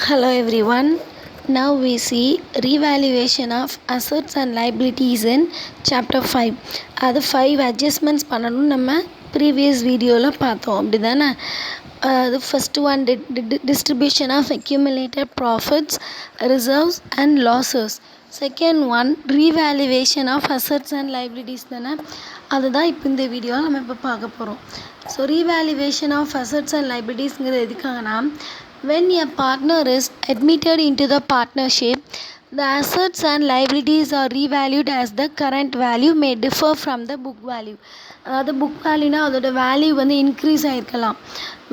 Hello everyone. Now we see revaluation of assets and liabilities in chapter 5. அது 5 adjustments பண்ணணும் நம்ம previous வீடியோவில் பார்த்தோம் அப்படிதானே. அது first one distribution of accumulated profits, reserves and losses. Second one revaluation of assets and liabilities தானே. அதுதான் இப்போ இந்த வீடியோவில் நம்ம இப்போ பார்க்க போகிறோம். So revaluation of assets and liabilitiesங்கிறது எதுக்காகனா, when a partner is admitted into the partnership, the assets and liabilities are revalued as the current value may differ from the book value. அதாவது புக் வேல்யூனா அதோட வேல்யூ வந்து increase ஆகிருக்கலாம்.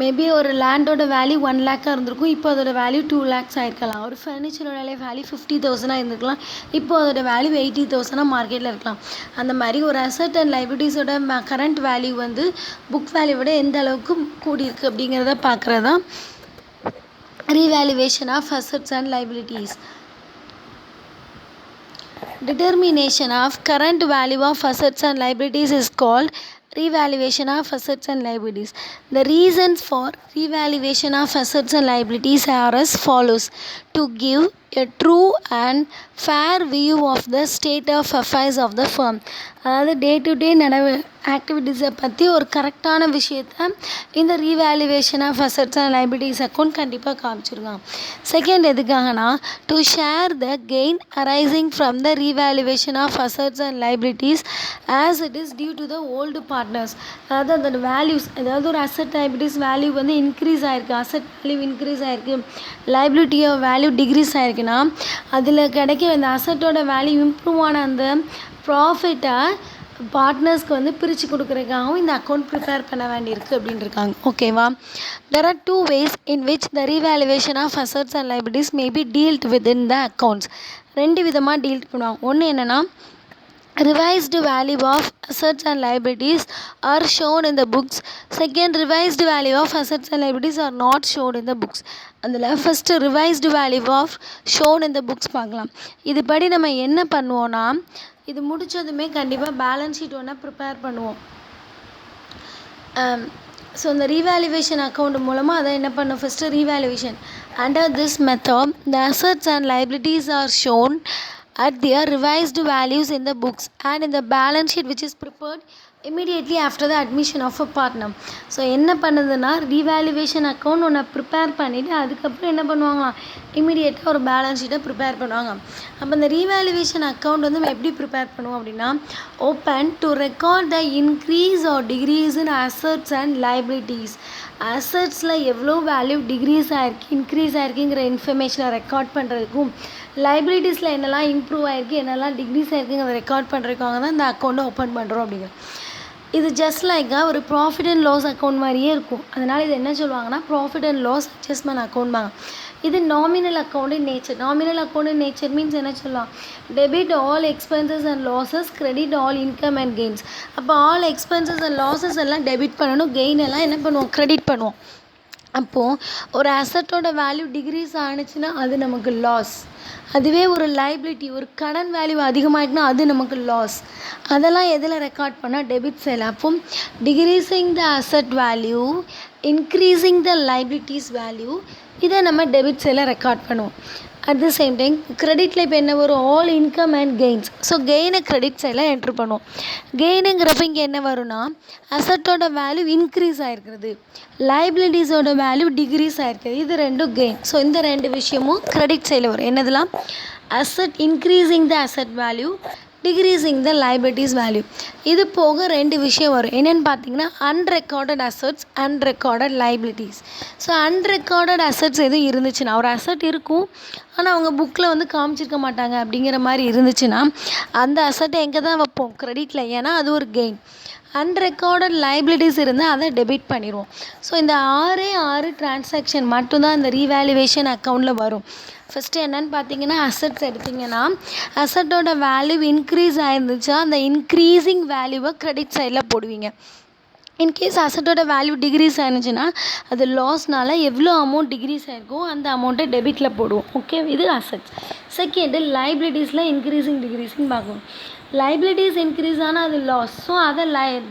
Maybe ஒரு லேண்டோட value 1 லேக்காக இருந்திருக்கும், இப்போ அதோட value 2 lakhs ஆகிருக்கலாம். ஒரு ஃபர்னிச்சரோட value 50,000 இருந்திருக்கலாம், இப்போ அதோட வேல்யூ 80,000 மார்க்கெட்டில் இருக்கலாம். அந்த மாதிரி ஒரு அசட் அண்ட் லைபிலிட்டிஸோட கரண்ட் வேல்யூ வந்து புக் வேல்யூ விட எந்த அளவுக்கு கூடியிருக்கு அப்படிங்கிறத பார்க்குறது தான் revaluation of assets and liabilities. Determination of current value of assets and liabilities is called revaluation of assets and liabilities. The reasons for revaluation of assets and liabilities are as follows: to give a true and fair view of the state of affairs of the firm. அதாவது day to day ஆக்டிவிட்டீஸை பற்றி ஒரு கரெக்டான விஷயத்த இந்த revaluation of assets and liabilities account கண்டிப்பாக காமிச்சிருக்காங்க. Second எதுக்காகனா, to share the gain arising from the revaluation of assets and liabilities as it is due to the old partners. அதாவது அதோட வேல்யூஸ், அதாவது ஒரு அசட் லைபிலிட்டிஸ் வேல்யூ வந்து increase ஆகிருக்கு, asset value increase ஆகிருக்கு, லைபிலிட்டியோ வேல்யூ டிக்ரீஸ் ஆகிருக்குன்னா அதில் கிடைக்கிற அந்த அசட்டோட வேல்யூ இம்ப்ரூவ் ஆன அந்த ப்ராஃபிட்டை பார்ட்னர்ஸ்க்கு வந்து பிரித்து கொடுக்குறதுக்காகவும் இந்த அக்கௌண்ட் ப்ரிப்பேர் பண்ண வேண்டியிருக்கு அப்படின்னு இருக்காங்க. ஓகேவா? There are 2 ways in which the revaluation of assets and liabilities may be dealt within the accounts. 2 விதமாக டீல் பண்ணுவாங்க. ஒன்று என்னென்னா, revised value of assets and liabilities are shown in the books. Second, revised value of assets and liabilities are not shown in the books. அதில் first revised value of shown in the books பார்க்கலாம். இதுபடி நம்ம என்ன பண்ணுவோன்னா, இது முடித்ததுமே கண்டிப்பாக balance sheet ஒன்றா prepare பண்ணுவோம். So இந்த ரீவேல்யூவேஷன் அக்கௌண்ட் மூலமாக அதை என்ன பண்ணும், first revaluation. Under this method the assets and liabilities R shown at their revised values in the books and in the balance sheet which is prepared immediately after the admission of a partner. So என்ன பண்ணுதுன்னா, revaluation account ஒன்று prepare பண்ணிவிட்டு அதுக்கப்புறம் என்ன பண்ணுவாங்க, இமீடியட்டாக ஒரு balance ஷீட்டை ப்ரிப்பேர் பண்ணுவாங்க. அப்போ இந்த ரீவேல்யூவேஷன் அக்கௌண்ட் வந்து நம்ம எப்படி ப்ரிப்பேர் பண்ணுவோம் அப்படின்னா, open to record the increase or decrease in assets and liabilities. அசட்ஸில் எவ்வளோ வேல்யூ டிக்ரீஸ் ஆகிருக்கு, இன்க்ரீஸ் ஆகிருக்குங்கிற இன்ஃபர்மேஷனை ரெக்கார்ட் பண்ணுறதுக்கும், லைபிலிட்டிஸில் என்னெல்லாம் இம்ப்ரூவ் ஆகிருக்கு, என்னெல்லாம் டிக்ரீஸ் ஆகிருக்குங்கிறத ரெக்கார்ட் பண்ணுறதுக்காக தான் இந்த அக்கௌண்ட்டை ஓப்பன் பண்ணுறோம் அப்படிங்கிறது. இது ஜஸ்ட் லைக்காக ஒரு ப்ராஃபிட் அண்ட் லாஸ் அக்கௌண்ட் மாதிரியே இருக்கும். அதனால் இது என்ன சொல்லுவாங்கன்னா, ப்ராஃபிட் அண்ட் லாஸ் அட்ஜஸ்ட்மெண்ட் அக்கௌண்ட்பாங்க. இது nominal account in nature. Nominal account in nature means என்ன சொல்லலாம், debit all expenses and losses, credit all income and gains. அப்போ ஆல் எக்ஸ்பென்சஸ் அண்ட் லாஸஸ் எல்லாம் டெபிட் பண்ணணும், கெயின் எல்லாம் என்ன பண்ணுவோம், கிரெடிட் பண்ணுவோம். அப்போது ஒரு அசட்டோட வேல்யூ டிக்ரீஸ் ஆணுச்சுன்னா அது நமக்கு லாஸ். அதுவே ஒரு லைபிலிட்டி, ஒரு கடன் வேல்யூ அதிகமாகிட்டுனா அது நமக்கு லாஸ். அதெல்லாம் எதில் ரெக்கார்ட் பண்ணால், டெபிட் சைடில். அப்போ decreasing the asset value, increasing the liabilities value, இதை நம்ம டெபிட் சைடில் ரெக்கார்ட் பண்ணுவோம். அட் த சேம் டைம் கிரெடிட்டில் இப்போ என்ன வரும், all income and gains. So கெயினை கிரெடிட் சைடில் என்ட்ரு பண்ணுவோம். கெயினுங்கிறப்ப இங்கே என்ன வரும்னா, அசட்டோட வேல்யூ இன்க்ரீஸ் ஆகிருக்கிறது, லைபிலிட்டிஸோட வேல்யூ டிக்ரீஸ் ஆகிருக்குது, இது ரெண்டும் கெயின். ஸோ இந்த 2 விஷயமும் கிரெடிட் சைடில் வரும். என்னதுலாம், asset increasing the asset value, decreasing the liabilities value. இது போக 2 விஷயம் வரும். என்னென்னு பார்த்தீங்கன்னா, unrecorded assets, unrecorded liabilities. So unrecorded assets எதுவும் இருந்துச்சுன்னா, ஒரு அசட் இருக்கும் ஆனால் அவங்க புக்கில் வந்து காமிச்சிருக்க மாட்டாங்க அப்படிங்கிற மாதிரி இருந்துச்சுன்னா அந்த அசட்டை எங்கே தான் வைப்போம், கிரெடிட்டில். ஏன்னா அது ஒரு கெயின். அன்ரெக்கார்டட் லைபிலிட்டிஸ் இருந்தால் அதை டெபிட் பண்ணிடுவோம். ஸோ இந்த 6 டிரான்சாக்ஷன் மட்டும்தான் இந்த ரீவேல்யூவேஷன் அக்கௌண்ட்டில் வரும். ஃபஸ்ட்டு என்னென்னு பார்த்தீங்கன்னா, அசட்ஸ் எடுத்திங்கன்னா, அசட்டோட வேல்யூ இன்க்ரீஸ் ஆயிருந்துச்சா அந்த இன்க்ரீஸிங் வேல்யூவை கிரெடிட் சைடில் போடுவீங்க. இன்கேஸ் அசட்டோட வேல்யூ டிக்ரீஸ் ஆயிருந்துச்சுன்னா அது லாஸ்னால் எவ்வளோ அமௌண்ட் டிக்ரீஸ் ஆகிருக்கோ அந்த அமௌண்ட்டை டெபிட்டில் போடுவோம். ஓகே, இது அசட்ஸ். செகண்டு லைபிலிட்டிஸில் இன்க்ரீஸிங் டிக்ரீஸிங் பார்க்கணும். லைபிலிட்டிஸ் இன்க்ரீஸ் ஆனால் அது லாஸ், ஸோ அதை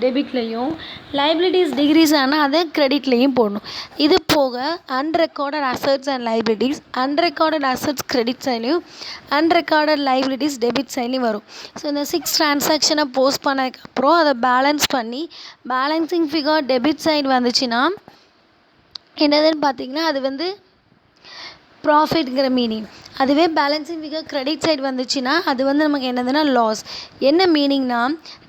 டெபிட்லேயும், லைபிலிட்டிஸ் டிக்ரீஸ் ஆனால் அதை கிரெடிட்லேயும் போடணும். இது போக unrecorded assets and liabilities, unrecorded assets credit சைட்லையும் அன்ரெக்கார்டட் லைபிலிட்டிஸ் டெபிட் சைட்லையும் வரும். ஸோ இந்த 6 டிரான்சாக்ஷனை போஸ்ட் பண்ணதுக்கப்புறம் அதை பேலன்ஸ் பண்ணி பேலன்சிங் ஃபிகர் டெபிட் சைடு வந்துச்சுன்னா என்னதுன்னு பார்த்தீங்கன்னா அது வந்து ப்ராஃபிட்ங்கிற மீனிங். அதுவே பேலன்சிங் ஃபிகர் கிரெடிட் சைடு வந்துச்சுன்னா அது வந்து நமக்கு என்னதுன்னா லாஸ். என்ன மீனிங்னா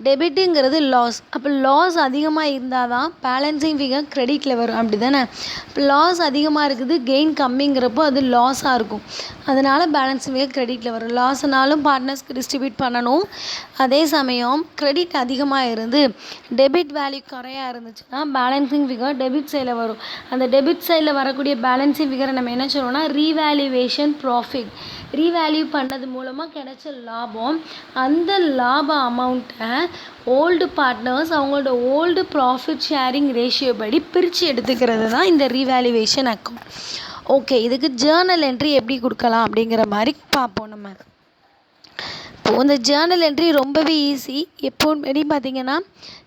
டெபிட்டுங்கிறது லாஸ். அப்போ லாஸ் அதிகமாக இருந்தால் தான் பேலன்சிங் ஃபிகர் கிரெடிட்டில் வரும், அப்படி தானே? இப்போ லாஸ் அதிகமாக இருக்குது, கெயின் கம்மிங்கிறப்போ அது லாஸாக இருக்கும். அதனால் பேலன்சிங் ஃபிகர் கிரெடிட்டில் வரும். லாஸ்னாலும் பார்ட்னர்ஸ்க்கு டிஸ்ட்ரிபியூட் பண்ணணும். அதே சமயம் கிரெடிட் அதிகமாக இருந்து டெபிட் வேல்யூ குறையாக இருந்துச்சுன்னா பேலன்சிங் ஃபிகர் டெபிட் சைடில் வரும். அந்த டெபிட் சைடில் வரக்கூடிய பேலன்சிங் ஃபிகரை நம்ம என்ன சொல்லுவோம்னா ரீவேல்யூவேஷன் ப்ராஃபிட். ரீவேல்யூ பண்ணது மூலமாக கிடைச்ச லாபம், அந்த லாப அமௌண்ட்டை ஓல்டு பார்ட்னர்ஸ் அவங்களோட ஓல்டு ப்ராஃபிட் ஷேரிங் ரேஷியோ படி பிரித்து எடுத்துக்கிறது தான் இந்த ரீவேல்யூவேஷன் அக்கௌண்ட். ஓகே, இதுக்கு ஜேர்னல் என்ட்ரி எப்படி கொடுக்கலாம் அப்படிங்கிற மாதிரி பார்ப்போம் நம்ம. இப்போது இந்த ஜேர்னல் என்ட்ரி ரொம்பவே ஈஸி. எப்போது பார்த்தீங்கன்னா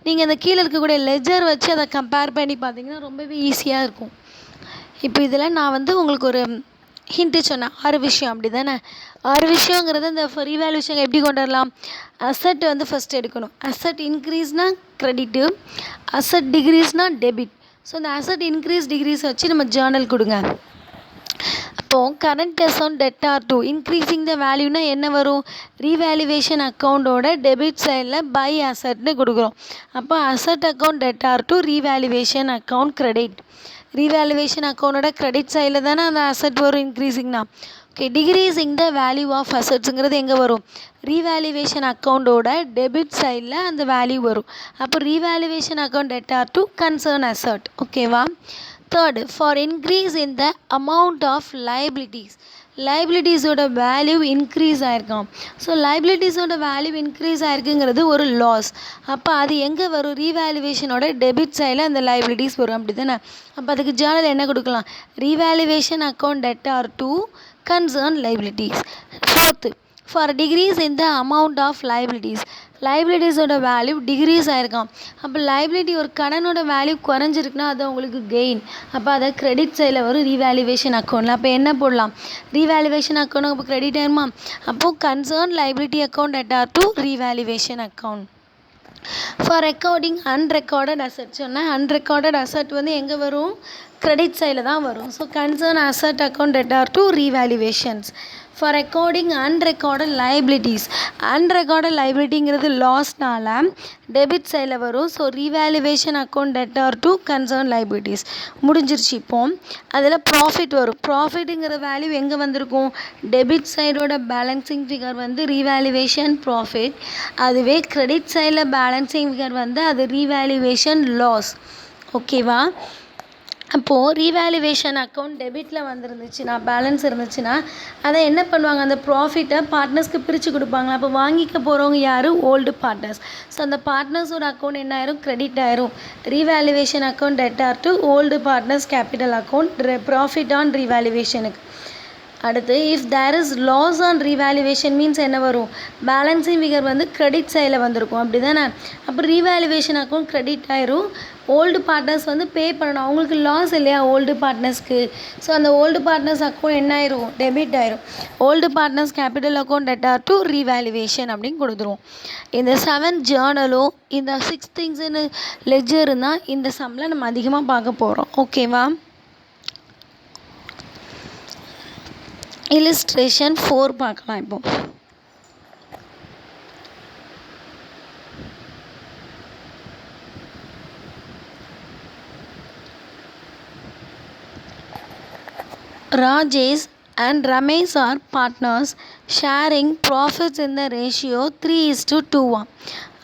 நீங்கள் அந்த கீழே இருக்கக்கூடிய லெஜர் வச்சு அதை கம்பேர் பண்ணி பார்த்தீங்கன்னா ரொம்பவே ஈஸியாக இருக்கும். இப்போ இதில் நான் வந்து உங்களுக்கு ஒரு ஹிண்ட்டு சொன்னேன், 6 விஷயம், அப்படி தானே? 6 விஷயங்கிறது இந்த ரீவேல்யூஷன் எப்படி கொண்டு வரலாம்? அசட் வந்து ஃபஸ்ட் எடுக்கணும். அசட் இன்க்ரீஸ்னால் க்ரெடிட்டு, அசட் டிக்ரீஸ்னால் டெபிட். ஸோ இந்த அசட் இன்க்ரீஸ் டிக்ரீஸ் வச்சு நம்ம ஜேர்னல் கொடுங்க. அப்போது current account debtor to increasing the வேல்யூனா என்ன வரும்? ரீவேல்யூவேஷன் அக்கௌண்ட்டோட டெபிட் சைடில் பை அசட்னு கொடுக்குறோம். அப்போ asset account debtor to revaluation account credit. Revaluation அக்கௌண்ட்டோட கிரெடிட் சைடில் தானே அந்த அசட் வரும் இன்க்ரீஸிங்னா. Okay, decreasing the value of அசட்ஸுங்கிறது எங்கே வரும்? ரீவேல்யூவேஷன் அக்கௌண்ட்டோட டெபிட் சைடில் அந்த வேல்யூ வரும். அப்போ revaluation account debtor to concern asset. ஓகேவா? Third, for increase in the amount of liabilities. லைபிலிட்டிஸோட வேல்யூ இன்க்ரீஸ் ஆகிருக்கான். ஸோ லைபிலிட்டிஸோட வேல்யூ இன்க்ரீஸ் ஆகிருக்குங்கிறது ஒரு லாஸ். அப்போ அது எங்கே வரும்? ரீவேல்யூவேஷனோட டெபிட் சைடில் அந்த லைபிலிட்டிஸ் வரும், அப்படி தானே? அப்போ அதுக்கு ஜேர்னல் என்ன கொடுக்கலாம்? Revaluation account debtor to concern liabilities. Fourth, for decrease in the amount of liabilities. லைபிலிட்டிஸோட வேல்யூ டிக்ரீஸ் ஆகிருக்கான். அப்போ லைபிலிட்டி ஒரு கடனோட வேல்யூ குறைஞ்சிருக்குன்னா அது உங்களுக்கு கெயின். அப்போ அதை கிரெடிட் சைடில் வரும் ரீவேல்யூவேஷன் அக்கௌண்ட்டில். அப்போ என்ன போடலாம்? ரீவேல்யூவேஷன் அக்கௌண்ட் அப்போ கிரெடிட் ஆயிருமா? அப்போது concern liability account debtor to revaluation account. For recording unrecorded asset சொன்னால் அன்ரெக்கார்டட் அசட் வந்து எங்கே வரும்? கிரெடிட் சைடில் தான் வரும். So concern asset account debtor to revaluations. For recording unrecorded liabilities. Unrecorded லைபிலிட்டிங்கிறது லாஸ்னால டெபிட் சைடில் வரும். So revaluation account debtor to concern liabilities முடிஞ்சிருச்சு. இப்போ அதில் ப்ராஃபிட் வரும். ப்ராஃபிட்டுங்கிற வேல்யூ எங்கே வந்திருக்கும்? டெபிட் சைடோட பேலன்சிங் ஃபிகர் வந்து ரீவேல்யூவேஷன் ப்ராஃபிட். அதுவே கிரெடிட் சைடில் பேலன்சிங் ஃபிகர் வந்து அது ரீவேல்யூவேஷன் லாஸ். ஓகேவா? அப்போது ரீவேல்யூவேஷன் அக்கௌண்ட் டெபிட்டில் வந்துருந்துச்சுன்னா பேலன்ஸ் இருந்துச்சுன்னா அதை என்ன பண்ணுவாங்க? அந்த ப்ராஃபிட்டை பார்ட்னர்ஸ்க்கு பிரித்து கொடுப்பாங்க. அப்போ வாங்கிக்க போகிறவங்க யார்? Old partners. ஸோ அந்த பார்ட்னர்ஸோட அக்கௌண்ட் என்ன ஆயிரும்? கிரெடிட் ஆயிரும். Revaluation account debtor to old partners capital account profit on ரீவேல்யூவேஷனுக்கு. அடுத்து if there is loss on revaluation means என்ன வரும்? பேலன்சிங் ஃபிகர் வந்து கிரெடிட் சைடில் வந்திருக்கும், அப்படி தானே? அப்போ ரீவேல்யூவேஷன் அக்கௌண்ட் கிரெடிட் ஆயிரும். ஓல்டு பார்ட்னர்ஸ் வந்து பே பண்ணணும், அவங்களுக்கு லாஸ் இல்லையா ஓல்டு பார்ட்னர்ஸ்க்கு. ஸோ அந்த ஓல்டு பார்ட்னர்ஸ் அக்கௌண்ட் என்ன ஆயிரும்? டெபிட் ஆயிரும். Old partners capital account debtor to revaluation அப்படின்னு கொடுத்துருவோம். இந்த 7 ஜேர்னலும் இந்த 6 திங்ஸ்னு லெஜர் இருந்தால் இந்த சம்மில் நம்ம அதிகமாக பார்க்க போகிறோம். ஓகேவா? illustration 4 பார்க்கலாம். இப்போ Rajesh and Ramesh are partners sharing profits in the ratio 3:2.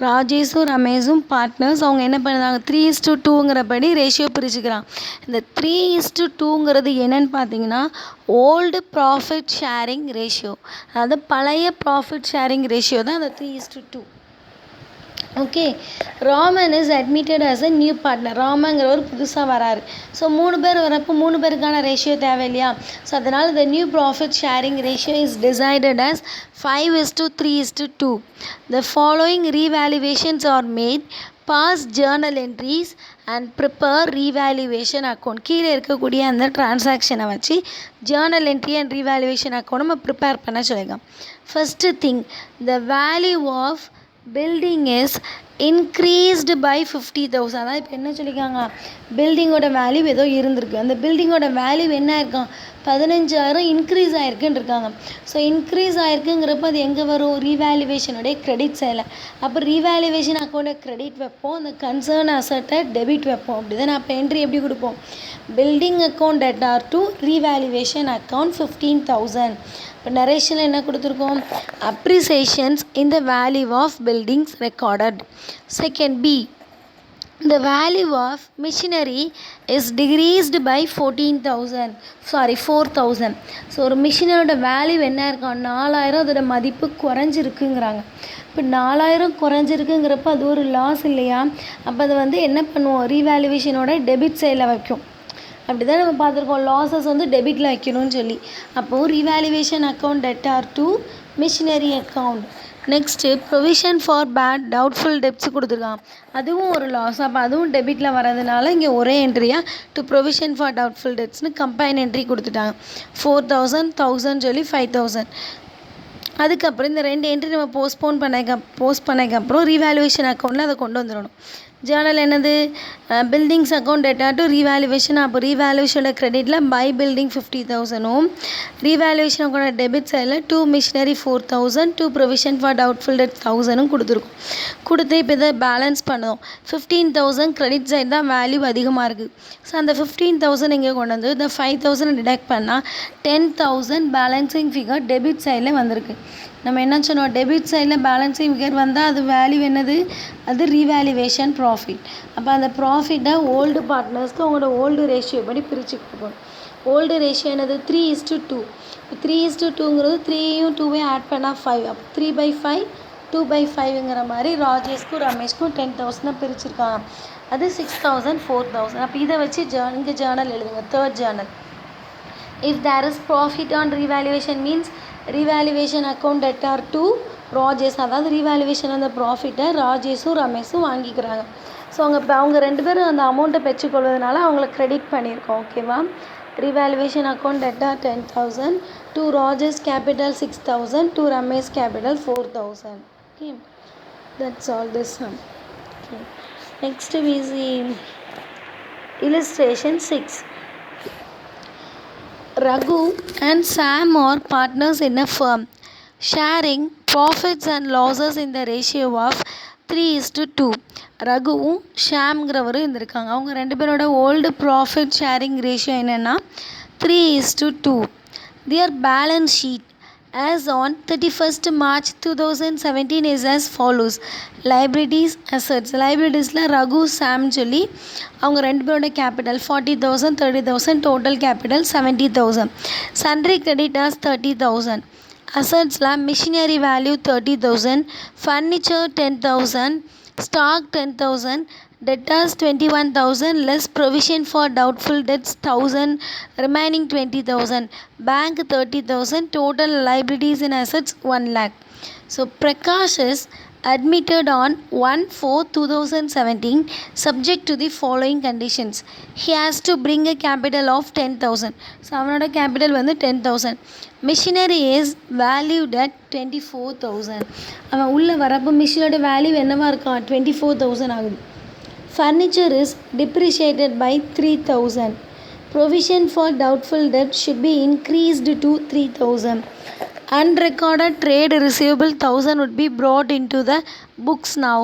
ராஜேஷும் ரமேஷும் partners. அவங்க என்ன பண்ணுறாங்க? 3:2ங்கிறபடி ரேஷியோ பிரிச்சுக்கிறாங்க. இந்த 3:2ங்கிறது என்னன்னு பார்த்தீங்கன்னா ஓல்டு ப்ராஃபிட் ஷேரிங் ரேஷியோ. அதாவது பழைய ப்ராஃபிட் ஷேரிங் ரேஷியோ தான் அந்த 3:2. Okay, Raman is admitted as a new partner. ராமங்கிறவர் புதுசாக வராரு. ஸோ 3 பேர் வரப்போ 3 பேருக்கான ரேஷியோ தேவை இல்லையா? ஸோ அதனால் the new profit sharing ratio is decided as 5:3:2. The following revaluations are made. Pass journal entries and prepare revaluation account. கீழே இருக்கக்கூடிய அந்த டிரான்சாக்ஷனை வச்சு journal entry and revaluation account நம்ம ப்ரிப்பேர் பண்ண சொல்லியிருக்கோம். First thing, the value of building is increased by 50,000. அதாவது இப்போ என்ன சொல்லியிருக்காங்க, பில்டிங்கோட வேல்யூ ஏதோ இருந்திருக்கு, அந்த பில்டிங்கோட வேல்யூ என்ன ஆயிருக்கான், 15,000 இன்க்ரீஸ் ஆகிருக்குன்னு இருக்காங்க. ஸோ இன்க்ரீஸ் ஆகிருக்குங்கிறப்ப அது எங்கே வரும், ரீவேல்யூவேஷனுடைய கிரெடிட் சைடில். அப்போ ரீவேல்யூவேஷன் அக்கௌண்ட்டை கிரெடிட் வைப்போம், அந்த கன்சர்ன் அசட்டை டெபிட் வைப்போம். அப்படி தான் அப்போ என்ட்ரி எப்படி கொடுப்போம், building account debtor to revaluation account 15,000. இப்போ நரேஷனில் என்ன கொடுத்துருக்கோம், appreciations in the value of buildings recorded. Second B, the value of machinery is decreased by 4,000. So ஒரு மிஷினரோட வேல்யூ என்ன இருக்கும், 4,000 அதோட மதிப்பு குறைஞ்சிருக்குங்கிறாங்க. இப்போ 4,000 குறைஞ்சிருக்குங்கிறப்ப அது ஒரு லாஸ் இல்லையா, அப்போ அதை வந்து என்ன பண்ணுவோம், ரீவேல்யூவேஷனோட டெபிட் சைடில் வைக்கும். அப்படி தான் நம்ம பார்த்துருக்கோம், லாஸஸ் வந்து டெபிட்டில் வைக்கணும்னு சொல்லி. அப்போது revaluation account debtor to machinery account. Next provision for bad doubtful debts கொடுத்துருக்கான், அதுவும் ஒரு லாஸ். அப்போ அதுவும் டெபிட்டில் வரதுனால இங்கே ஒரே என்ட்ரியாக டு ப்ரொவிஷன் ஃபார் டவுட்ஃபுல் டெப்ட்ஸ்னு கம்பைன் என்ட்ரி கொடுத்துட்டாங்க. 4,000, 1,000 சொல்லி 5,000. அதுக்கப்புறம் இந்த 2 என்ட்ரி நம்ம போஸ்ட் பண்ணதுக்கப்புறம் ரீவேல்யூவேஷன் அக்கௌண்ட்டில் அதை கொண்டு வந்துடணும். ஜேர்னல் என்னது, buildings account debtor to revaluation. அப்போ ரீவேல்யூவேஷனோட கிரெடிட்டில் by building 50,000, revaluation account debit சைடில் to machinery 4,000, to provision for doubtful debt 1,000 கொடுத்துருக்கோம். கொடுத்து இப்போ இதை பேலன்ஸ் பண்ணோம். 15,000 கிரெடிட் சைடு தான் வேல்யூ அதிகமாக இருக்குது. ஸோ அந்த 15,000 இங்கே கொண்டு வந்து இந்த 5,000 டிடக்ட் பண்ணால் 10,000 பேலன்சிங் ஃபிகர் டெபிட் சைடில் வந்திருக்கு. நம்ம என்ன சொன்னோம், டெபிட் சைடில் பேலன்சிங் ஃபிகர் வந்தால் அது வேல்யூ என்னது, அது ரீவேல்யூவேஷன் ப்ராஃபிட். அப்போ அந்த ப்ராஃபிட்டை ஓல்டு பார்ட்னர்ஸ்க்கு அவங்களோட ஓல்டு ரேஷியோ படி பிரித்து கொடுக்கணும். ஓல்டு ரேஷியோ என்னது, 3:2. 3:2ங்கிறது 3யும் 2வையும் ஆட் பண்ணால் 5. அப்போ 3/5, 2/5ங்கிற மாதிரி ராஜேஷ்க்கும் ரமேஷ்க்கும் 10,000 பிரிச்சுருக்காங்க. அது 6,000, 4,000. அப்போ இதை வச்சு இங்கே ஜேர்னல் எழுதுங்க. Third Journal, if there is profit on revaluation means revaluation account debtor to Rajesh. அதாவது ரீவேல்யூவேஷன் அந்த ப்ராஃபிட்டை ராஜேஷும் ரமேஷும் வாங்கிக்கிறாங்க. ஸோ அவங்க 2 பேரும் அந்த அமௌண்ட்டை பெற்றுக்கொள்வதனால அவங்கள கிரெடிட் பண்ணியிருக்கோம். ஓகேவா, revaluation account debtor 10,000, to Rajesh capital 6,000, to Ramesh capital 4,000. Okay, that's all this sum. Okay, next we see illustration 6. Raghu and Sam are partners in a firm, sharing profits and losses in the ratio of 3:2. ரகுவும் ஷாம்ங்கிறவரும் இருந்திருக்காங்க. அவங்க 2 பேரோட old profit sharing ratio என்னென்னா 3:2. Their balance sheet as on 31st March 2017 is as follows. liabilities, assets. liabilitiesல Raghu சாம் சொல்லி அவங்க 2 பேரோட capital 40,000, 30,000, total capital 70,000. Sundry creditors 30,000. அசட்ஸில் machinery value 30,000, furniture 10,000, stock 10,000, debtors 21,000 less provision for doubtful debts 1,000, remaining 20,000, bank 30,000, total liabilities and assets 1 lakh. So Prakash is admitted on 1/4/2017 subject to the following conditions. He has to bring a capital of 10,000. So அவனோட capital வந்து 10,000. Machinery is valued at 24,000. அவன் உள்ளே வரப்போ மிஷினோட value என்னவா இருக்கான், 24,000 ஆகுது. Furniture is depreciated by 3,000. Provision for doubtful debt should be increased to 3,000. Unrecorded trade receivable 1,000 would be brought into the books now.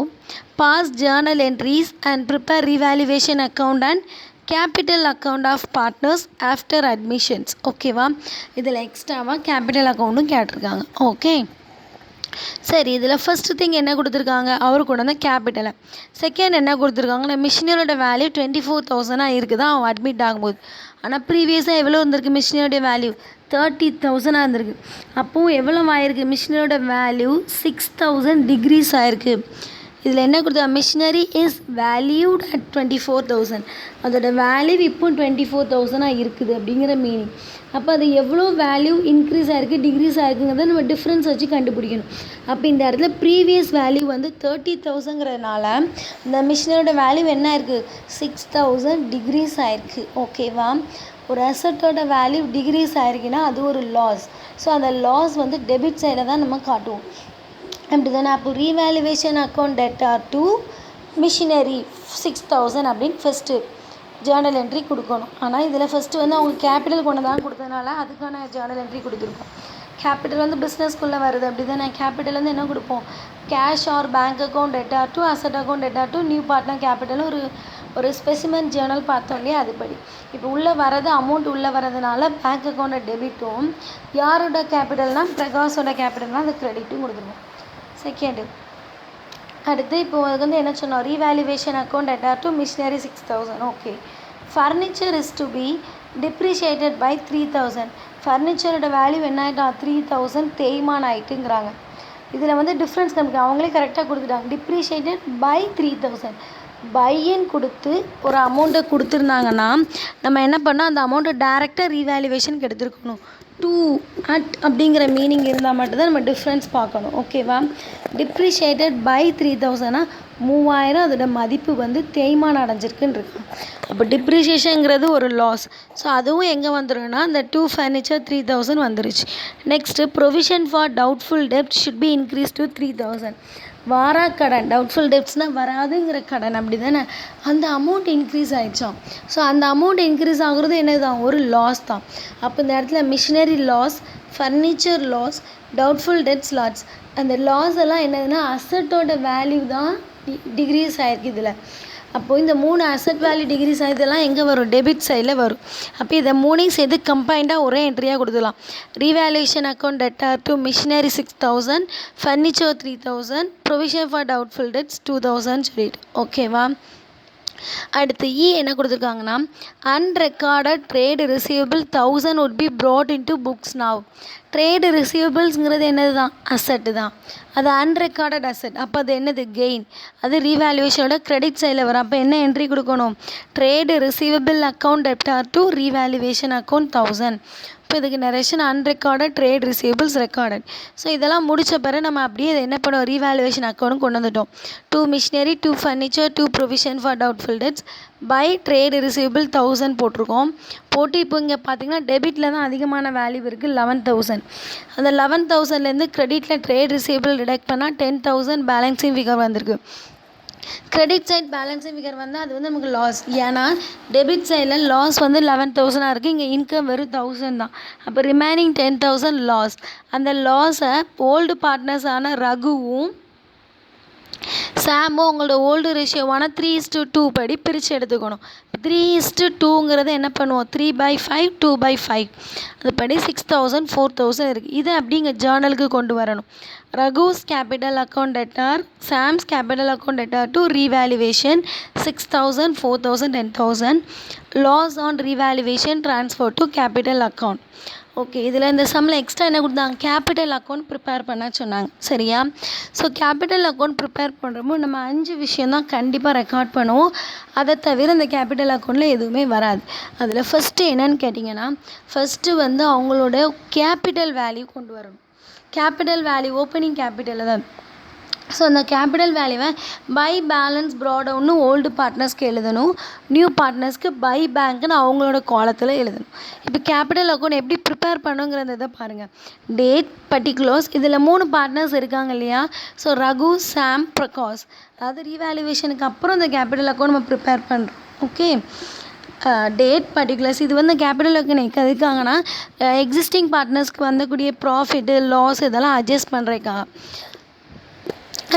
Pass journal entries and prepare revaluation account and capital account of partners after admissions. ஓகேவா, இதில் எக்ஸ்ட்ராவாக capital அக்கௌண்ட்டும் கேட்டிருக்காங்க. Okay, சரி, இதில் first thing என்ன கொடுத்துருக்காங்க, அவர் கூட வந்து கேபிட்டலை. செகண்ட் என்ன கொடுத்துருக்காங்கன்னா, மிஷினரோட வேல்யூ 24,000 இருக்குதா அவன் அட்மிட் ஆகும்போது. ஆனால் ப்ரீவியஸாக எவ்வளோ இருந்திருக்கு, மிஷினரோட வேல்யூ 30,000 இருந்திருக்கு. அப்போது எவ்வளோ ஆயிருக்கு, மிஷினரோட வேல்யூ 6,000 டிக்ரீஸ் ஆயிருக்கு. இதில் என்ன கொடுத்தா மிஷினரி இஸ் வேல்யூட் அட் 24,000. அதோட வேல்யூ இப்போ 24,000 இருக்குது அப்படிங்கிற மீனிங். அப்போ அது எவ்வளோ வேல்யூ இன்க்ரீஸ் ஆகிருக்கு டிக்ரீஸ் ஆகிருக்குங்கிறத நம்ம டிஃப்ரென்ஸ் வச்சு கண்டுபிடிக்கணும். அப்போ இந்த இடத்துல ப்ரீவியஸ் வேல்யூ வந்து 30,000ங்கிறதுனால இந்த மிஷினரோட வேல்யூ என்ன இருக்குது 6,000 டிக்ரீஸ் ஆகிருக்கு. ஓகேவா? ஒரு அசட்டோட வேல்யூ டிக்ரீஸ் ஆகிருக்குன்னா அது ஒரு லாஸ். ஸோ அந்த லாஸ் வந்து டெபிட் சைடில் தான் நம்ம காட்டுவோம். அப்படி தானே? அப்போ revaluation account debtor to machinery 6,000 அப்படின்னு ஃபஸ்ட்டு ஜேர்னல் என்ட்ரி கொடுக்கணும். ஆனால் இதில் ஃபஸ்ட்டு வந்து அவங்க கேபிட்டல் கொண்டு தான் கொடுத்ததுனால அதுக்கான ஜேர்னல் என்ட்ரி கொடுத்துருக்கோம். கேபிட்டல் வந்து பிஸ்னஸ்க்குள்ளே வருது. அப்படி தானே? கேபிட்டல் வந்து என்ன கொடுப்போம் cash R bank account debtor to asset account debtor to new partner capital ஒரு ஸ்பெசிமென் ஜேர்னல் பார்த்தோம் இல்லையா? அதுபடி இப்போ உள்ளே வரது அமௌண்ட் உள்ளே வரதுனால பேங்க் அக்கௌண்ட்டை டெபிட்டும், யாரோட கேபிட்டல்னால் பிரகாஷோட கேபிட்டல்னால் அது க்ரெடிட்டும் கொடுத்துருவோம். செகண்டு அடுத்து இப்போ அதுக்கு வந்து என்ன சொன்னோம் revaluation account debtor to machinery 6,000. Okay. Furniture is to be depreciated by 3,000. ஃபர்னிச்சரோட வேல்யூ என்ன ஆகிட்டா 3,000 தேய்மான் ஆகிட்டுங்கிறாங்க. இதில் வந்து டிஃப்ரென்ஸ் கம்மிக்க அவங்களே கரெக்டாக கொடுத்துட்டாங்க. டிப்ரிஷியேட்டட் பை 3,000 பையன் கொடுத்து ஒரு அமௌண்ட்டை கொடுத்துருந்தாங்கன்னா நம்ம என்ன பண்ணோம் அந்த அமௌண்ட்டை டேரெக்டாக ரீவேல்யூவேஷனுக்கு எடுத்துருக்கணும். டூ அட் அப்படிங்கிற மீனிங் இருந்தால் மட்டும்தான் நம்ம டிஃப்ரென்ஸ் பார்க்கணும். ஓகேவா? டிப்ரிஷியேட்டட் பை 3,000னா 3,000 அதோட மதிப்பு வந்து தேய்மானம் அடைஞ்சிருக்குன்னு இருக்கு. அப்போ டிப்ரிஷியேஷனுங்கிறது ஒரு லாஸ். ஸோ அதுவும் எங்கே வந்துடும்னா அந்த 2 ஃபர்னிச்சர் 3,000 வந்துருச்சு. Next provision for doubtful dept should be increase to 3,000. வாரா கடன் டவுட்ஃபுல் டெப்ட்ஸ்னால் வராதுங்கிற கடன் அப்படி தானே அந்த அமௌண்ட் இன்க்ரீஸ் ஆகிடுச்சோம். ஸோ அந்த அமௌண்ட் இன்க்ரீஸ் ஆகுறது என்னது தான் ஒரு லாஸ் தான். அப்போ இந்த இடத்துல machinery loss, furniture loss, doubtful debts loss. அந்த லாஸ் எல்லாம் என்னதுன்னா அசட்டோட வேல்யூ தான் டிக்ரீஸ் ஆகிருக்கு இதில். அப்போது இந்த 3 அசட் வேல்யூ டிக்ரீஸ் ஆகிதெல்லாம் எங்கே வரும் டெபிட் சைடில் வரும். அப்போ இதை 3ஐயும் சேர்த்து கம்பைண்டாக ஒரே என்ட்ரியாக கொடுத்துடலாம். Revaluation account debtor to machinery 6,000, furniture 3,000, provision for doubtful debts 2,000 சொல்லிட்டு. ஓகேவா? அடுத்து என்ன கொடுத்துருக்காங்கன்னா unrecorded trade receivable 1,000 would be brought into books now. Trade ரிசீவபிள்ஸுங்கிறது என்னது தான் அசட்டு தான். அது அன்ரெக்கார்டட் அசட். அப்போ அது என்னது கெயின். அது ரீவேல்யூவேஷனோட கிரெடிட் சைடில் வரும். அப்போ என்ன என்ட்ரி கொடுக்கணும் trade receivable account டெப்டார் to revaluation account 1,000. இப்போ இதுக்கு narration unrecorded trade receivables recorded. So இதெல்லாம் முடித்த பிறகு நம்ம அப்படியே இதை என்ன பண்ணுவோம் ரீவேல்யூவேஷன் அக்கௌண்ட் கொண்டு வந்துட்டோம். 2 machinery 2 furniture 2 provision for doubtful debts by trade receivable 1,000 போட்டிருக்கோம். போட்டு இப்போ இங்கே பார்த்தீங்கன்னா டெபிட்டில் தான் அதிகமான வேல்யூ இருக்குது 11,000. அந்த 11,000லேருந்து கிரெடிட்டில் ட்ரேட் ரிசீவபிள் டிடக்ட் பண்ணால் 10,000 பேலன்சிங் ஃபிகர் வந்திருக்கு. கிரெடிட் சைட் பேலன்ஸிங் ஃபிகர் வந்தால் அது வந்து நமக்கு லாஸ். ஏன்னா டெபிட் சைடில் லாஸ் வந்து 11,000 இருக்குது, இங்கே இன்கம் வெறும் 1,000 தான். அப்போ ரிமைனிங் 10,000 லாஸ். அந்த லாஸை ஓல்டு பார்ட்னர்ஸான ரகுவும் சாமும் உங்களோட ஓல்டு ரேஷியோவான 3:2 படி பிரித்து எடுத்துக்கணும். 3:2ங்கிறத என்ன பண்ணுவோம் 3/5 2/5 அதுபடி 6,000 4,000 இருக்குது. இதை அப்படிங்க ஜேர்னலுக்கு கொண்டு வரணும். Raghu's capital account debtor, Sam's capital account debtor to revaluation 6,000 4,000 10,000 loss on revaluation transfer to capital account. Okay. இதில் இந்த சம்மில் எக்ஸ்ட்ரா என்ன கொடுத்தாங்க கேபிட்டல் அக்கௌண்ட் ப்ரிப்பேர் பண்ண சொன்னாங்க. சரியா? ஸோ கேபிட்டல் அக்கௌண்ட் ப்ரிப்பேர் பண்ணுறப்போ நம்ம 5 விஷயம் தான் கண்டிப்பாக ரெக்கார்ட் பண்ணுவோம். அதை தவிர இந்த கேபிட்டல் அக்கௌண்ட்டில் எதுவுமே வராது. அதில் ஃபஸ்ட்டு என்னன்னு கேட்டிங்கன்னா ஃபஸ்ட்டு வந்து அவங்களோட கேபிட்டல் வேல்யூ கொண்டு வரணும். கேபிட்டல் வேல்யூ ஓப்பனிங் கேபிட்டலில் தான். ஸோ அந்த கேபிட்டல் வேல்யூவை பை பேலன்ஸ் ப்ராடவுன்னு ஓல்டு பார்ட்னர்ஸ்க்கு எழுதணும், நியூ பார்ட்னர்ஸ்க்கு பை பேங்க்னு அவங்களோட காலத்தில் எழுதணும். இப்போ கேபிட்டல் அக்கௌண்ட் எப்படி ப்ரிப்பேர் பண்ணுங்கிறத பாருங்கள். டேட் பர்டிகுலர்ஸ் இதில் 3 பார்ட்னர்ஸ் இருக்காங்க இல்லையா? So Raghu Sam Prakash. அதாவது ரீவேல்யூவேஷனுக்கு அப்புறம் இந்த கேபிட்டல் அக்கௌண்ட் நம்ம ப்ரிப்பேர் பண்ணுறோம். ஓகே. டேட் பர்டிகுலர்ஸ் இது வந்து கேபிட்டல் அக்கௌண்ட் எதுக்காங்கன்னா எக்ஸிஸ்டிங் பார்ட்னர்ஸ்க்கு வந்தக்கூடிய ப்ராஃபிட்டு லாஸ் இதெல்லாம் அட்ஜஸ்ட் பண்ணுறதுக்காக.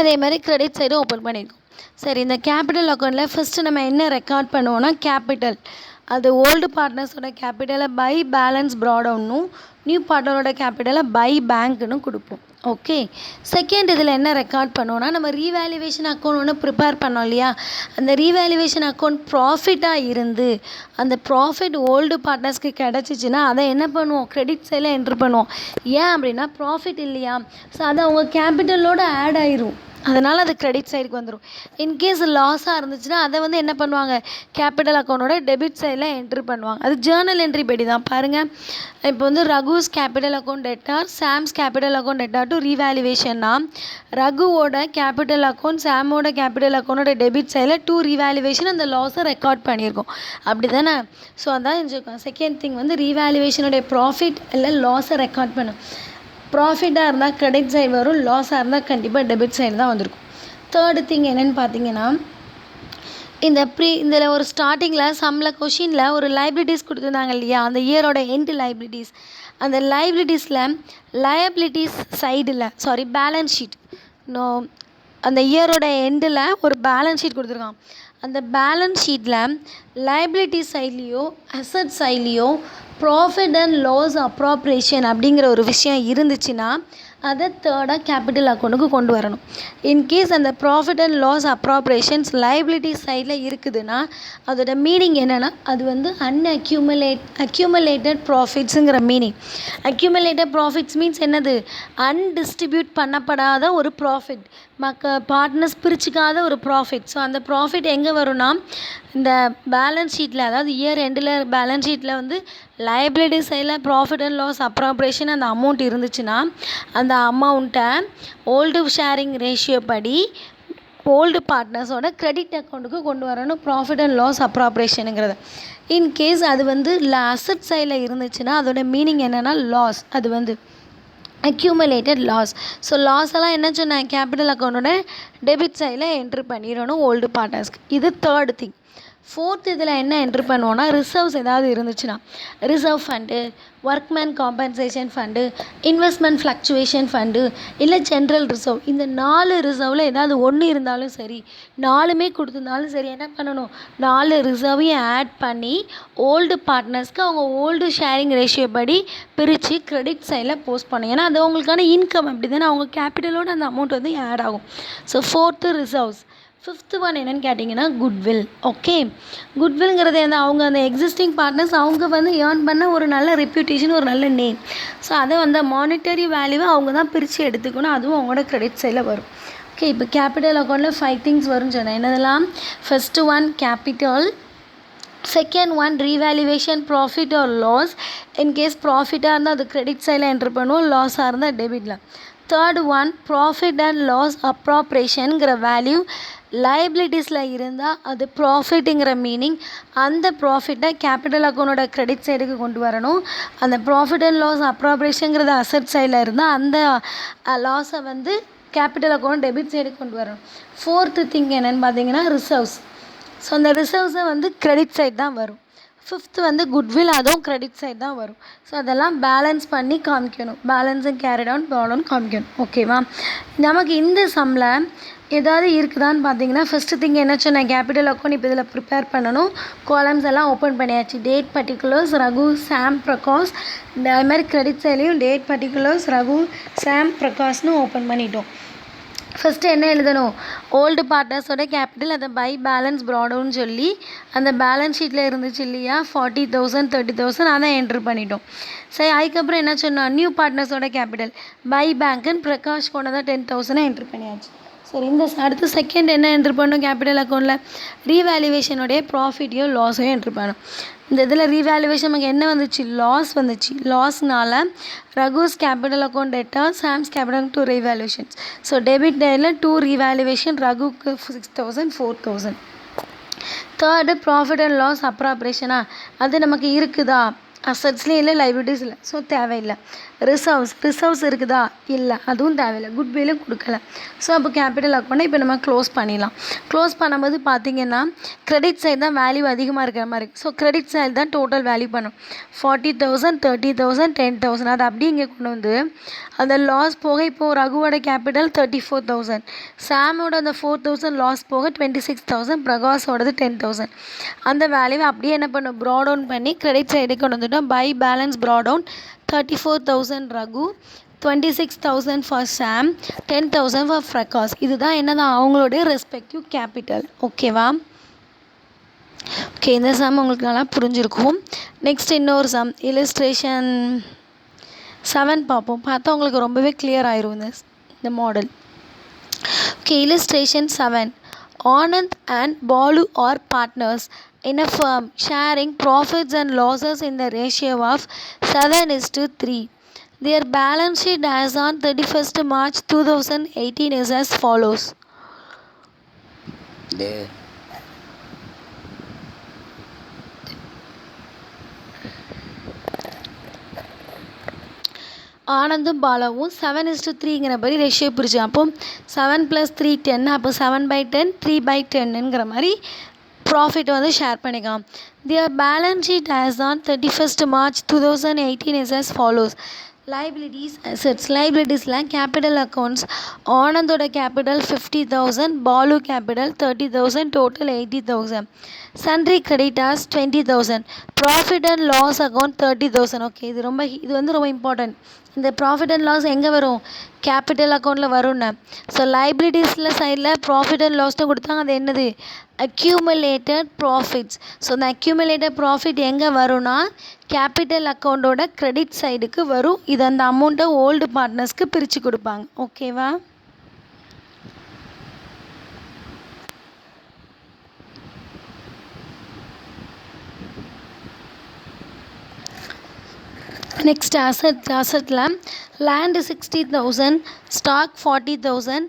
அதே மாதிரி கிரெடிட் சைடும் ஓப்பன் பண்ணியிருக்கோம். சரி, இந்த கேபிட்டல் அக்கௌண்ட்டில் ஃபஸ்ட்டு நம்ம என்ன ரெக்கார்ட் பண்ணுவோன்னா கேபிட்டல் அது ஓல்டு பார்ட்னர்ஸோட கேபிட்டலை பை பேலன்ஸ் ப்ராடவுன்னும் நியூ பார்ட்னரோட கேபிட்டலை பை பேங்க்னு கொடுப்போம். ஓகே. செகண்ட் இதில் என்ன ரெக்கார்ட் பண்ணுவோன்னா நம்ம ரீவேல்யூவேஷன் அக்கௌண்ட் ஒன்று ப்ரிப்பேர் பண்ணோம் இல்லையா? அந்த ரீவேல்யூவேஷன் அக்கௌண்ட் ப்ராஃபிட்டாக இருந்து அந்த ப்ராஃபிட் ஓல்டு பார்ட்னர்ஸ்க்கு கிடச்சிச்சின்னா அதை என்ன பண்ணுவோம் கிரெடிட் சைடில் என்ட்ரு பண்ணுவோம். ஏன் அப்படின்னா ப்ராஃபிட் இல்லையா? ஸோ அது அவங்க கேபிட்டலோடு ஆட் ஆயிரும். அதனால் அது கிரெடிட் சைடுக்கு வந்துடும். இன்கேஸ் லாஸாக இருந்துச்சுன்னா அதை வந்து என்ன பண்ணுவாங்க, கேபிட்டல் அக்கௌண்ட்டோட டெபிட் சைடில் என்ட்ரி பண்ணுவாங்க. அது ஜேர்னல் என்ட்ரி படி தான். பாருங்கள், இப்போ வந்து Raghu's capital account debtor, Sam's capital account debtor to ரீவேல்யூவேஷன்னா, ரகுவோட கேபிட்டல் அக்கௌண்ட் சாமோட கேபிட்டல் அக்கௌண்ட்டோட டெபிட் சைடில் டு ரீவேல்யூவேஷன் அந்த லாஸை ரெக்கார்ட் பண்ணியிருக்கோம். அப்படி தானே? ஸோ அதான் செஞ்சுருக்கோம். செகண்ட் திங் வந்து ரீவேல்யூவேஷனுடைய ப்ராஃபிட் இல்லை லாஸை ரெக்கார்ட் பண்ணும். ப்ராஃபிட்டாக இருந்தால் கிரெடிட் சைடு வரும், லாஸாக இருந்தால் கண்டிப்பாக டெபிட் சைடு தான் வந்திருக்கும். தேர்டு திங் என்னென்னு பார்த்தீங்கன்னா, இதில் ஒரு ஸ்டார்டிங்கில் சம்மில் கொஷினில் ஒரு லைபிலிட்டிஸ் கொடுத்துருந்தாங்க இல்லையா, அந்த இயரோட எண்டு லைபிலிட்டிஸ். அந்த லைபிலிட்டிஸில் லயபிலிட்டிஸ் சைடில் பேலன்ஸ் ஷீட் அந்த இயரோட எண்டில் ஒரு பேலன்ஸ் ஷீட் கொடுத்துருக்கான். அந்த பேலன்ஸ் ஷீட்டில் லைபிலிட்டி சைட்லேயோ அசட் சைட்லேயோ ப்ராஃபிட் அண்ட் லாஸ் அப்ராப்ரியேஷன் அப்படிங்கிற ஒரு விஷயம் இருந்துச்சுன்னா அதை தேர்டாக கேபிட்டல் அக்கௌண்ட்டுக்கு கொண்டு வரணும். இன்கேஸ் அந்த profit and loss appropriations liability சைடில் இருக்குதுன்னா அதோட மீனிங் என்னென்னா, அது வந்து அக்யூமுலேட்டட் ப்ராஃபிட்ஸுங்கிற மீனிங். அக்யூமுலேட்டட் ப்ராஃபிட்ஸ் மீன்ஸ் என்னது, அன்டிஸ்ட்ரிபியூட் பண்ணப்படாத ஒரு ப்ராஃபிட், பார்ட்னர்ஸ் பிரிச்சுக்காத ஒரு ப்ராஃபிட். ஸோ அந்த ப்ராஃபிட் எங்கே வரும்னா, இந்த பேலன்ஸ் ஷீட்டில், அதாவது இயர் எண்டில் பேலன்ஸ் ஷீட்டில் வந்து லைபிலிட்டி சைடில் ப்ராஃபிட் அண்ட் லாஸ் அப்ராப்ரியேஷன் அந்த அமௌண்ட் இருந்துச்சுன்னா அந்த அமௌண்ட்டை ஓல்டு ஷேரிங் ரேஷியோ படி ஓல்டு பார்ட்னர்ஸோட கிரெடிட் அக்கௌண்ட்டுக்கு கொண்டு வரணும், ப்ராஃபிட் அண்ட் லாஸ் அப்ராப்ரியேஷனுங்கிறது. இன்கேஸ் அது வந்து அசட் சைடில் இருந்துச்சுன்னா அதோட மீனிங் என்னென்னா லாஸ், அது வந்து அக்யூமுலேட்டட் லாஸ். ஸோ லாஸ் எல்லாம் என்ன சொன்னேன், கேபிட்டல் அக்கௌண்ட்டோட டெபிட் சைடில் என்ட்ரு பண்ணிடணும் ஓல்டு பார்ட்னர்ஸ்க்கு. இது தேர்டு திங். ஃபோர்த் இதில் என்ன என்ட்ரு பண்ணுவோன்னா, ரிசர்வ்ஸ் ஏதாவது இருந்துச்சுன்னா, reserve fund, workmen compensation fund, investment fluctuation fund, இல்லை ஜென்ரல் ரிசர்வ், இந்த 4 ரிசர்வில் ஏதாவது ஒன்று இருந்தாலும் சரி, 4மே கொடுத்துருந்தாலும் சரி, என்ன பண்ணணும், 4 ரிசர்வையும் ஆட் பண்ணி ஓல்டு பார்ட்னர்ஸ்க்கு அவங்க ஓல்டு ஷேரிங் ரேஷியோ படி பிரித்து கிரெடிட் சைடில் போஸ்ட் பண்ணணும். ஏன்னா அது அவங்களுக்கான இன்கம், அப்படி தானே அவங்க கேபிட்டலோட அந்த அமௌண்ட் வந்து ஆட் ஆகும். So fourth reserves. Fifth one என்னென்னு கேட்டிங்கன்னா குட்வில். ஓகே, குட்வில்ங்கிறது என்ன, அவங்க அந்த எக்ஸிஸ்டிங் பார்ட்னர்ஸ் அவங்க வந்து ஏர்ன் பண்ண ஒரு நல்ல ரெப்யூட்டேஷன், ஒரு நல்ல நேம். ஸோ அதை வந்து மானிட்டரி வேல்யூவை அவங்க தான் பிரித்து எடுத்துக்கணும், அதுவும் அவங்களோட கிரெடிட் சைடில் வரும். ஓகே, இப்போ கேபிட்டல் அக்கௌண்ட்டில் 5 திங்ஸ் வரும்னு சொன்னேன். என்னதெல்லாம், first one capital, second one revaluation profit or loss. In case ப்ராஃபிட்டாக இருந்தால் அது கிரெடிட் சைடில் என்ட்ரு பண்ணுவோம், லாஸாக இருந்தால் டெபிட்டில். Third one profit and loss அப்ராப்ரியேஷனுங்கிற வேல்யூ லைபிலிட்டிஸில் இருந்தால் அது ப்ராஃபிட்டுங்கிற மீனிங், அந்த ப்ராஃபிட்டை கேபிட்டல் அக்கௌண்ட்டோட கிரெடிட் சைடுக்கு கொண்டு வரணும். அந்த ப்ராஃபிட் அண்ட் லாஸ் அப்ராப்ரியேஷனுங்கிறது அசட் சைடில் இருந்தால் அந்த லாஸை வந்து கேபிட்டல் அக்கௌண்ட் டெபிட் சைடுக்கு கொண்டு வரணும். ஃபோர்த்து திங் என்னென்னு பார்த்தீங்கன்னா ரிசர்வ்ஸ். ஸோ அந்த ரிசர்வ்ஸை வந்து கிரெடிட் சைடு தான் வரும். ஃபிஃப்த்து வந்து குட்வில், அதுவும் கிரெடிட் சைடு தான் வரும். ஸோ அதெல்லாம் பேலன்ஸ் பண்ணி காமிக்கணும், பேலன்ஸும் கேரி டவுன் ப்ராப்ளம் காமிக்கணும். ஓகேவா, நமக்கு இந்த சம்மில் ஏதாவது இருக்குதான்னு பார்த்தீங்கன்னா, ஃபஸ்ட்டு திங் என்ன சொன்னேன், கேபிட்டல் அக்கௌண்ட் இப்போ இதில் ப்ரிப்பேர் பண்ணணும். காலம்ஸ் எல்லாம் ஓப்பன் பண்ணியாச்சு. Date particulars Raghu Sam Prakash, அது மாதிரி கிரெடிட் சைட்லேயும் டேட் பர்டிகுலர்ஸ் ரகு சாம் பிரகாஷ்னு ஓப்பன் பண்ணிட்டோம். ஃபஸ்ட்டு என்ன எழுதணும், ஓல்டு பார்ட்னர்ஸோட கேபிட்டல், அதை பை பேலன்ஸ் ப்ராடவுன்னு சொல்லி அந்த பேலன்ஸ் ஷீட்டில் இருந்துச்சு இல்லையா, 40,000 30,000 அதை என்ட்ரு பண்ணிட்டோம். சரி, அதுக்கப்புறம் என்ன சொன்னோம், நியூ பார்ட்னர்ஸோட கேபிட்டல் பை பேங்க்குன்னு பிரகாஷ் கொண்டதாக 10,000 என்ட்ரு பண்ணியாச்சு. சரி, இந்த அடுத்து செகண்ட் என்ன என்ட்ரு பண்ணோம், கேபிட்டல் அக்கௌண்ட்டில் ரீவேல்யூவேஷனுடைய ப்ராஃபிட்டையோ லாஸையோ என்ட்ரு பண்ணோம். இந்த இதில் ரீவேல்யூவேஷன் நமக்கு என்ன வந்துச்சு, லாஸ் வந்துச்சு. லாஸ்னால Raghu's capital account debtor, Sam's capital to revaluations. So debit டேயில் 2 ரீவேல்யூவேஷன், ரகுக்கு 6,000 4,000. தேர்டு ப்ராஃபிட் அண்ட் லாஸ் அப்ராப்ரியேஷனா, அது நமக்கு இருக்குதா, அசட்ஸ்லேயும் இல்லை லைபிலிட்டிஸ் இல்லை, ஸோ தேவையில்லை. ரிசர்வ்ஸ் இருக்குதா, இல்லை, அதுவும் தேவையில்லை. குட்வில்லும் கொடுக்கல. ஸோ அப்போ கேபிட்டல் அக்கௌண்ட்டை இப்போ நம்ம க்ளோஸ் பண்ணிடலாம். க்ளோஸ் பண்ணும்போது பார்த்திங்கன்னா கிரெடிட் சைடு தான் வேல்யூ அதிகமாக இருக்கிற மாதிரி இருக்குது. ஸோ கிரெடிட் சைடு தான் டோட்டல் வேல்யூ பண்ணும். 40,000 30,000 10,000 அது அப்படியே இங்கே கொண்டு வந்து அந்த லாஸ் போக இப்போது ரகுவோட கேபிட்டல் 34,000, சாமோட அந்த 4,000 லாஸ் போக 26,000, பிரகாஷோடது 10,000. அந்த வேல்யூவை அப்படியே என்ன பண்ணும், ப்ராடவுன் பண்ணி கிரெடிட் சைடு கொண்டு வந்துட்டோம். By balance brought down 34,000 Raghu, 26,000 for Sam, 10,000 for Prakash. இதுதான் என்னதான் அவங்களுடைய ரெஸ்பெக்டிவ் கேபிட்டல். ஓகேவா, ஓகே, இந்த சம் உங்களுக்கு நல்லா புரிஞ்சிருக்கும். நெக்ஸ்ட் இன்னொரு சம் இல்லஸ்ட்ரேஷன் 7 பார்ப்போம். பார்த்தா உங்களுக்கு ரொம்பவே கிளியர் ஆயிரும் இந்த model. Okay, illustration 7. Anand and Balu are partners in a firm, sharing profits and losses in the ratio of 7:3. Their balance sheet as on 31st March 2018 is as follows. ஆனந்தும் பாலாவும் 7:3ங்கிறபடி ratio பிரிச்சு, அப்போ 7 + 3 10, அப்போ 7/10 3/10ங்கிற மாதிரி profit வந்து share பண்ணிக்கலாம். Their balance sheet as on 31st March 2018 is as follows. Liabilities assets. லைபிலிட்டிஸில் capital accounts ஆனந்தோட capital 50,000, Balu capital 30,000, total 80,000. Sundry creditors 20,000, profit and loss account 30,000. Okay, இது வந்து ரொம்ப இம்பார்ட்டன்ட். இந்த ப்ராஃபிட் அண்ட் லாஸ் எங்கே வரும்? கேபிட்டல் அக்கௌண்ட்டில் வரும்னு. ஸோ லைபிலிட்டிஸில் சைடில் ப்ராஃபிட் அண்ட் லாஸ்ட்டு கொடுத்தாங்க. அது என்னது? Accumulated profits. ஸோ இந்த அக்யூமுலேட்டட் ப்ராஃபிட் எங்கே வரும்னா கேபிட்டல் அக்கௌண்ட்டோட கிரெடிட் சைடுக்கு வரும். இது அந்த அமௌண்ட்டை ஓல்டு பார்ட்னர்ஸ்க்கு பிரித்து கொடுப்பாங்க. ஓகேவா? நெக்ஸ்ட் அசட்டில் land 60,000, stock 40,000,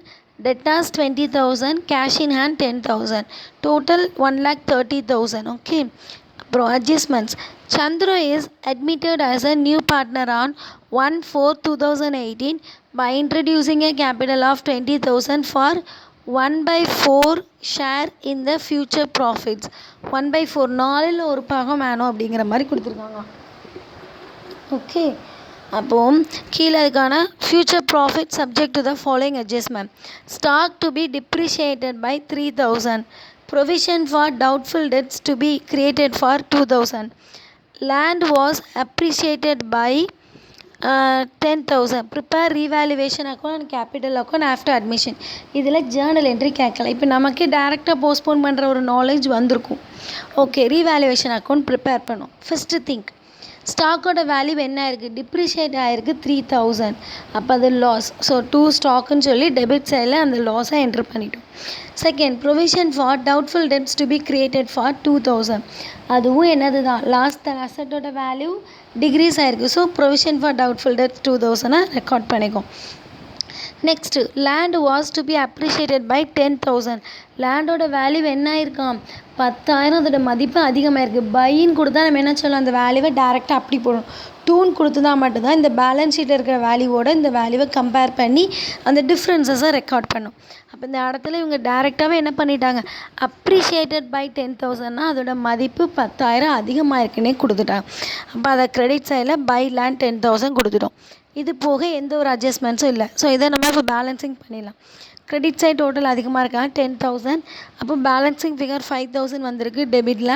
debtors 20,000, cash in hand 10,000, total 1,30,000. Okay, அப்புறம் adjustments. Chandru is admitted as a new partner on 1/4/2018 by introducing a capital of 20,000 for 1/4 share in the future profits. 1/4 நாலில் ஒரு பாகம் வேணும் அப்படிங்கிற மாதிரி கொடுத்துருக்காங்க. ஓகே, அப்போது கீழே அதுக்கான future profit subject to the following adjustment. Stock to be depreciated by 3,000. Provision for doubtful debts to be created for 2,000. Land was appreciated by 10,000. Prepare revaluation account and capital account after admission. இதில் journal entry கேட்கல. இப்போ நமக்கு டேரெக்டாக postpone பண்ணுற ஒரு knowledge வந்திருக்கும். Okay, revaluation account prepare பண்ணும். First thing, ஸ்டாக்கோட வேல்யூ என்ன இருக்குது? டிப்ரிஷியேட் ஆகிருக்கு 3,000. அப்போ அது லாஸ். ஸோ 2 ஸ்டாக்குன்னு சொல்லி டெபிட் சைடில் அந்த லாஸை என்ட்ரு பண்ணிட்டோம். Second, provision for doubtful debts to be created for 2,000. அதுவும் என்னது தான்? லாஸ்ட் அசட்டோட வேல்யூ டிக்ரீஸ் ஆகிருக்கு. So provision for doubtful debts 2,000 record பண்ணிக்கும். Next, land was to be appreciated by 10,000. லேண்டோட வேல்யூ என்ன ஆயிருக்காம்? 10,000. அதோட மதிப்பு அதிகமாக இருக்குது. பைன்னு கொடுத்தா நம்ம என்ன சொல்லலாம்? அந்த வேல்யூவை டேரெக்டாக அப்படி போடணும். டூன் கொடுத்துதா மட்டும்தான் இந்த பேலன்ஸ் ஷீட்டில் இருக்கிற வேல்யூவோட இந்த வேல்யூவை கம்பேர் பண்ணி அந்த டிஃப்ரென்சஸை ரெக்கார்ட் பண்ணும். அப்போ இந்த இடத்துல இவங்க டேரெக்டாகவே என்ன பண்ணிட்டாங்க? அப்ரிஷியேட்டட் பை 10,000னா அதோட மதிப்பு 10,000 அதிகமாக இருக்குன்னே கொடுத்துட்டாங்க. அப்போ அதை கிரெடிட் சைடில் பை லேண்ட் 10,000 கொடுத்துட்டோம். இது போக எந்த ஒரு அட்ஜஸ்ட்மெண்ட்ஸும் இல்லை. ஸோ இதை நம்ம இப்போ பேலன்சிங் பண்ணிடலாம். கிரெடிட் சைட் டோட்டல் அதிகமாக இருக்காங்க 10,000. அப்போ பேலன்சிங் ஃபிகர் 5,000 வந்திருக்கு டெபிட்டில்.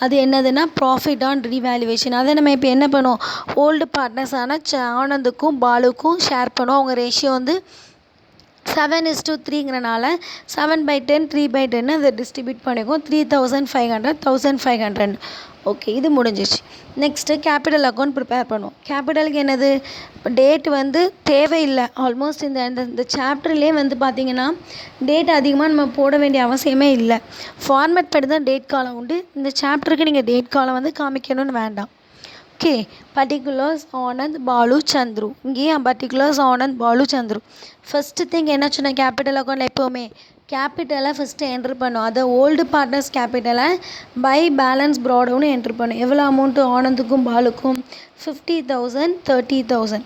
அது என்னதுன்னா ப்ராஃபிட் ஆன் ரீவேல்யூவேஷன். அதை நம்ம இப்போ என்ன பண்ணுவோம்? ஓல்டு பார்ட்னர்ஸான ஆனந்துக்கும் பாலுக்கும் ஷேர் பண்ணுவோம். அவங்க ரேஷியோ வந்து 7:3ங்கிறனால 7/10 3/10 அதை டிஸ்ட்ரிபியூட் பண்ணிக்கும். 3,500 1,500. ஓகே, இது முடிஞ்சிச்சு. நெக்ஸ்ட்டு கேபிட்டல் அக்கௌண்ட் ப்ரிப்பேர் பண்ணுவோம். கேபிட்டலுக்கு என்னது? டேட் வந்து தேவையில்லை. ஆல்மோஸ்ட் இந்த சாப்டர்லேயே வந்து பார்த்திங்கன்னா டேட் அதிகமாக நம்ம போட வேண்டிய அவசியமே இல்லை. ஃபார்மேட் படி தான் டேட் காலம் உண்டு. இந்த சாப்டருக்கு நீங்கள் டேட் காலம் வந்து காமிக்கணும்னு வேண்டாம். Okay, particulars Anand Balu Chandru. இங்கேயும் particulars Anand Balu Chandru. First thing என்ன சொன்னால் கேபிட்டல் அக்கௌண்ட்டில் எப்போவுமே கேபிட்டலை ஃபஸ்ட்டு என்ட்ரு பண்ணும். அதை ஓல்டு பார்ட்னர்ஸ் கேபிட்டலை பை பேலன்ஸ் ப்ராடவுன்னு என்ட்ரு பண்ணும். எவ்வளோ அமௌண்ட்டு ஆனந்துக்கும் பாலுக்கும்? 50,000 30,000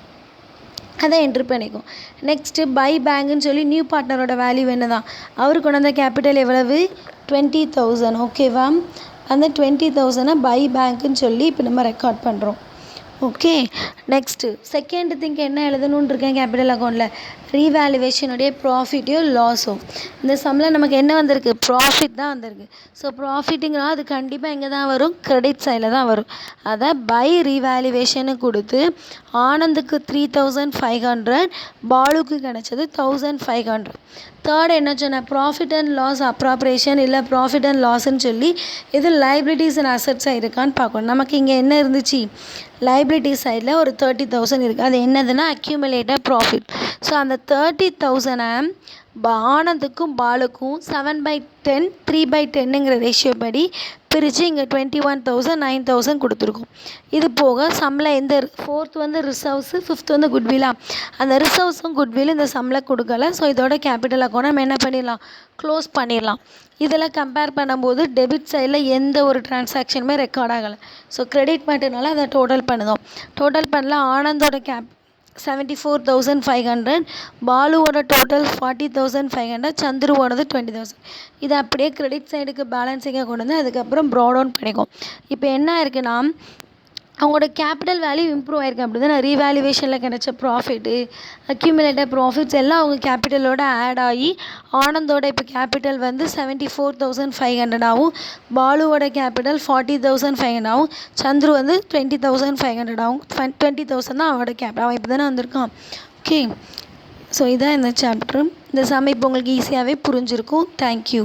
அதை என்ட்ரு பண்ணிக்கும். நெக்ஸ்ட்டு பை பேங்குன்னு சொல்லி நியூ பார்ட்னரோட வேல்யூ என்ன தான்? அவருக்கு கொண்டு வந்த கேபிட்டல் எவ்வளவு? 20,000. ஓகேவா? அந்த 20,000 பை பேங்க்குன்னு சொல்லி இப்போ நம்ம ரெக்கார்ட் பண்ணுறோம். ஓகே, நெக்ஸ்ட்டு செகண்ட் திங்க் என்ன எழுதணுன்னு இருக்கேன் கேபிட்டல் அக்கௌண்ட்டில்? ரீவேல்யூவேஷனுடைய ப்ராஃபிட்டையும் லாஸும். இந்த சம்மில் நமக்கு என்ன வந்திருக்கு? ப்ராஃபிட் தான் வந்திருக்கு. ஸோ ப்ராஃபிட்டுங்கிறா அது கண்டிப்பாக எங்கே தான் வரும்? கிரெடிட் சைடில் தான் வரும். அதை பை ரீவேல்யூவேஷனு கொடுத்து ஆனந்துக்கு 3,500, பாலுக்கு கிடச்சது 1,500. தேர்ட் என்ன சொன்னேன்? ப்ராஃபிட் அண்ட் லாஸ் அப்ராப்ரேஷன் இல்லை ப்ராஃபிட் அண்ட் லாஸ்ன்னு சொல்லி இது லைபிலிட்டிஸ் அண்ட் அசட்ஸாக இருக்கான்னு பார்க்கணும். நமக்கு இங்கே என்ன இருந்துச்சு? லைபிலிட்டி சைடில் ஒரு 30,000 இருக்குது. அது என்னதுன்னா அக்யூமுலேட்டட் ப்ராஃபிட். ஸோ அந்த 30,000 ஆனந்துக்கும் பாலுக்கும் 7/10 3/10ங்கிற ரேஷியோ படி பிரித்து இங்கே 21,000 9,000 கொடுத்துருக்கோம். இது போக சம்மில் எந்த 4th வந்து ரிசர்வ்ஸு 5th வந்து குட்வில்லா, அந்த ரிசர்வ்ஸும் குட்வில் இந்த சம்மில் கொடுக்கல. ஸோ இதோட கேபிட்டல் அக்கௌண்ட் நம்ம என்ன பண்ணிடலாம், க்ளோஸ் பண்ணிடலாம். இதில் கம்பேர் பண்ணும்போது டெபிட் சைடில் எந்த ஒரு டிரான்சாக்ஷனுமே ரெக்கார்ட் ஆகலை. ஸோ கிரெடிட் மட்டும்னால அதை டோட்டல் பண்ணுதோம். டோட்டல் பண்ணல ஆனந்தோட 74,500, பாலுவோட டோட்டல் 40,500, சந்துருவோடது 20,000. இது அப்படியே கிரெடிட் சைடுக்கு பேலன்ஸிங்காக கொண்டு வந்து அதுக்கப்புறம் ப்ராடவுன் பண்ணிக்கும். இப்போ என்ன இருக்குன்னா அவங்களோட கேபிட்டல் வேல்யூ இம்ப்ரூவ் ஆயிருக்கு. அப்படி தான் ரீவேல்யூவேஷனில் கிடைச்ச ப்ராஃபிட்டு, அக்யூமுலேட்டட் ப்ராஃபிட்ஸ் எல்லாம் அவங்க கேபிட்டலோட ஆட் ஆகி ஆனந்தோட இப்போ கேபிட்டல் வந்து 74,500 பாலுவோட கேபிட்டல் 40,500 சந்துரு வந்து 20,500 20,000 தான் அவனோட கேபிட்டல். அவன் இப்போ தானே வந்திருக்கான். ஓகே, ஸோ இதான் இந்த சாப்டர். இந்த சம் இப்போ உங்களுக்கு ஈஸியாகவே புரிஞ்சிருக்கும். தேங்க்யூ.